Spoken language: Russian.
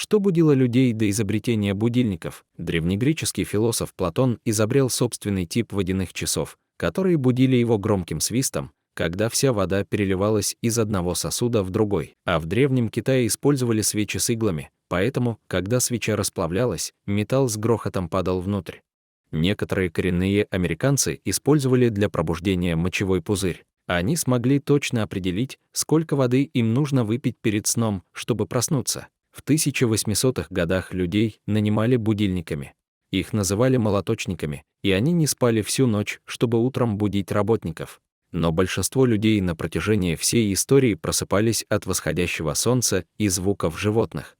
Что будило людей до изобретения будильников? Древнегреческий философ Платон изобрел собственный тип водяных часов, которые будили его громким свистом, когда вся вода переливалась из одного сосуда в другой. А в Древнем Китае использовали свечи с иглами, поэтому, когда свеча расплавлялась, металл с грохотом падал внутрь. Некоторые коренные американцы использовали для пробуждения мочевой пузырь. Они смогли точно определить, сколько воды им нужно выпить перед сном, чтобы проснуться. В 1800-х годах людей нанимали будильниками. Их называли молоточниками, и они не спали всю ночь, чтобы утром будить работников. Но большинство людей на протяжении всей истории просыпались от восходящего солнца и звуков животных.